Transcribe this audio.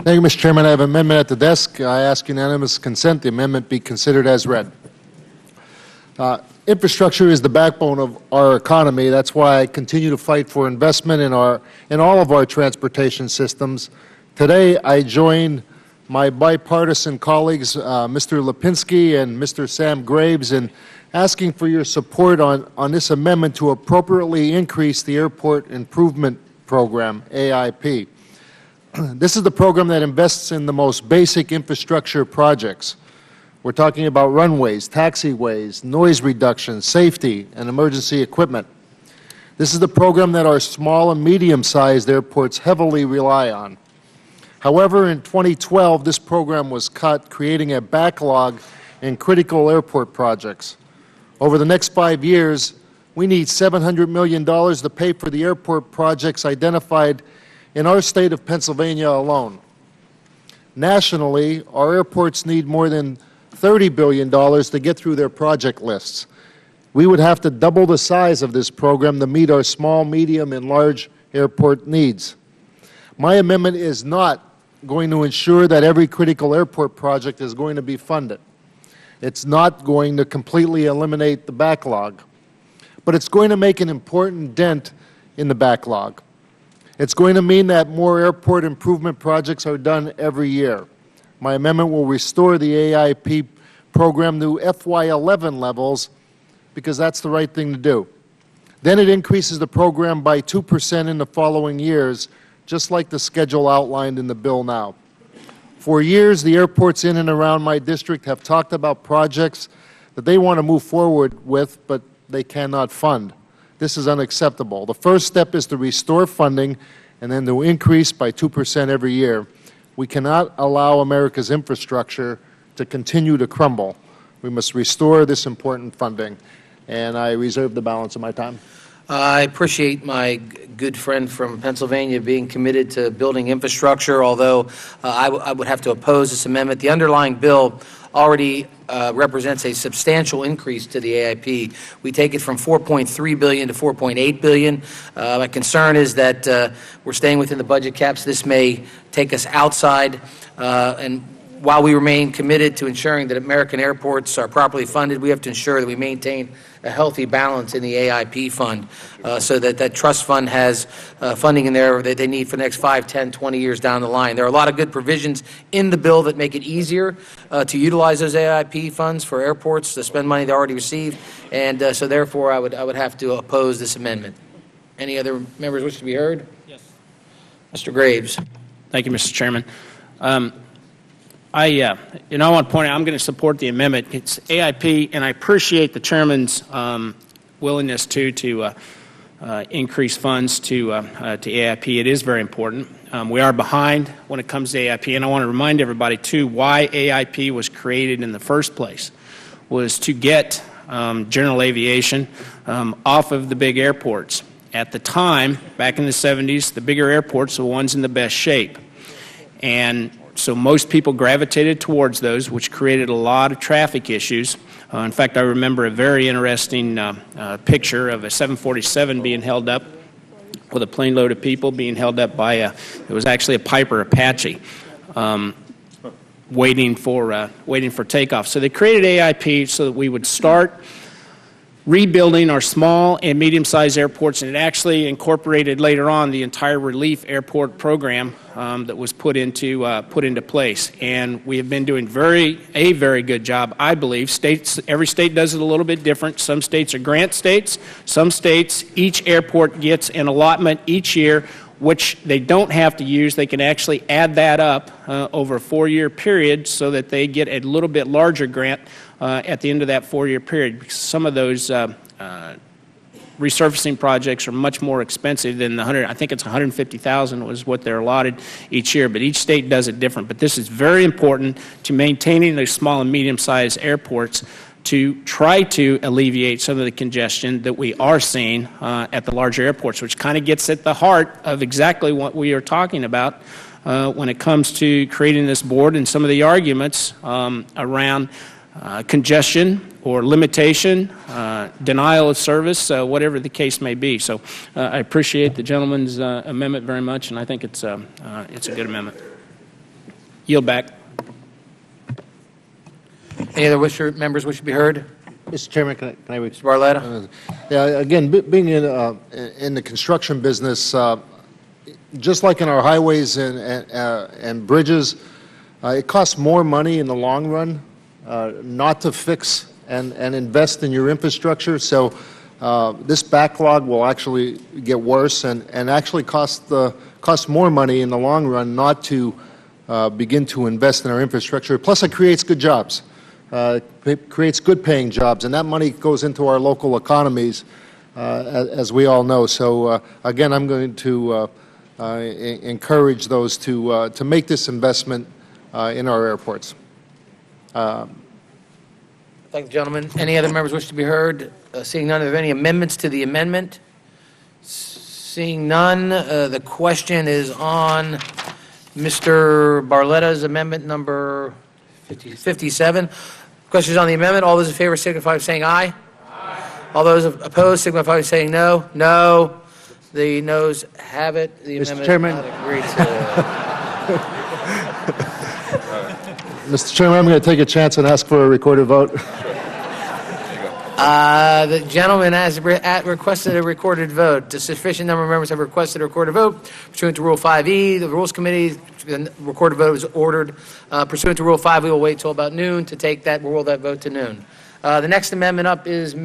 Thank you, Mr. Chairman. I have an amendment at the desk. I ask unanimous consent the amendment be considered as read. Infrastructure is the backbone of our economy. That's why I continue to fight for investment in all of our transportation systems. Today, I join my bipartisan colleagues, Mr. Lipinski and Mr. Sam Graves, in asking for your support on this amendment to appropriately increase the Airport Improvement Program, AIP. This is the program that invests in the most basic infrastructure projects. We're talking about runways, taxiways, noise reduction, safety, and emergency equipment. This is the program that our small and medium-sized airports heavily rely on. However, in 2012, this program was cut, creating a backlog in critical airport projects. Over the next 5 years, we need $700 million to pay for the airport projects identified in our state of Pennsylvania alone. Nationally, our airports need more than $30 billion to get through their project lists. We would have to double the size of this program to meet our small, medium, and large airport needs. My amendment is not going to ensure that every critical airport project is going to be funded. It's not going to completely eliminate the backlog, but it's going to make an important dent in the backlog. It's going to mean that more airport improvement projects are done every year. My amendment will restore the AIP program to FY11 levels because that's the right thing to do. Then it increases the program by 2% in the following years, just like the schedule outlined in the bill now. For years, the airports in and around my district have talked about projects that they want to move forward with, but they cannot fund. This is unacceptable. The first step is to restore funding and then to increase by 2% every year. We cannot allow America's infrastructure to continue to crumble. We must restore this important funding, and I reserve the balance of my time. I appreciate my good friend from Pennsylvania being committed to building infrastructure, although I would have to oppose this amendment. The underlying bill already represents a substantial increase to the AIP. We take it from $4.3 billion to $4.8 billion. My concern is that we're staying within the budget caps. This may take us outside, and while we remain committed to ensuring that American airports are properly funded, we have to ensure that we maintain a healthy balance in the AIP fund so that that trust fund has funding in there that they need for the next 5, 10, 20 years down the line. There are a lot of good provisions in the bill that make it easier to utilize those AIP funds for airports to spend money they already received, and so therefore I would have to oppose this amendment. Any other members wish to be heard? Yes. Mr. Graves. Thank you, Mr. Chairman. I want to point out I'm going to support the amendment. It's AIP, and I appreciate the chairman's willingness to increase funds to AIP. It is very important. We are behind when it comes to AIP, and I want to remind everybody too why AIP was created in the first place was to get general aviation off of the big airports. At the time, back in the 70s, the bigger airports were the ones in the best shape, and so most people gravitated towards those, which created a lot of traffic issues. In fact, I remember a very interesting picture of a 747 being held up with a plane load of people being held up by it was actually a Piper Apache waiting for takeoff. So they created AIP so that we would start rebuilding our small and medium-sized airports, and it actually incorporated later on the entire relief airport program that was put into place. And we have been doing a very good job, I believe. Every state does it a little bit different. Some states are grant states. Some states, each airport gets an allotment each year, which they don't have to use. They can actually add that up over a 4-year period so that they get a little bit larger grant at the end of that 4-year period, because some of those resurfacing projects are much more expensive than the I think it's $150,000 was what they're allotted each year, but each state does it different. But this is very important to maintaining those small and medium-sized airports to try to alleviate some of the congestion that we are seeing at the larger airports, which kind of gets at the heart of exactly what we are talking about when it comes to creating this board and some of the arguments around congestion or limitation, denial of service, whatever the case may be. So I appreciate the gentleman's amendment very much, and I think it's a good amendment. Yield back. Any other members wish to be heard? Mr. Chairman, can I Mr. Barletta? Yeah, again, being in the construction business, just like in our highways and bridges, it costs more money in the long run not to fix and invest in your infrastructure. So this backlog will actually get worse and actually cost more money in the long run not to begin to invest in our infrastructure. Plus, it creates good jobs. It creates good paying jobs, and that money goes into our local economies, as we all know. So again, I'm going to encourage those to make this investment in our airports. Thank you, gentlemen. Any other members wish to be heard? Seeing none, are there any amendments to the amendment? Seeing none, the question is on Mr. Barletta's amendment number 57. Question is on the amendment. All those in favor signify by saying aye. Aye. All those opposed signify by saying no. No. The noes have it. The Mr. amendment Chairman. is not agreed to. Mr. Chairman, I'm going to take a chance and ask for a recorded vote. The gentleman has requested a recorded vote. A sufficient number of members have requested a recorded vote. Pursuant to Rule 5E, the Rules Committee, the recorded vote is ordered. Pursuant to Rule 5, we will wait till about noon to take that. We'll roll that vote to noon. The next amendment up is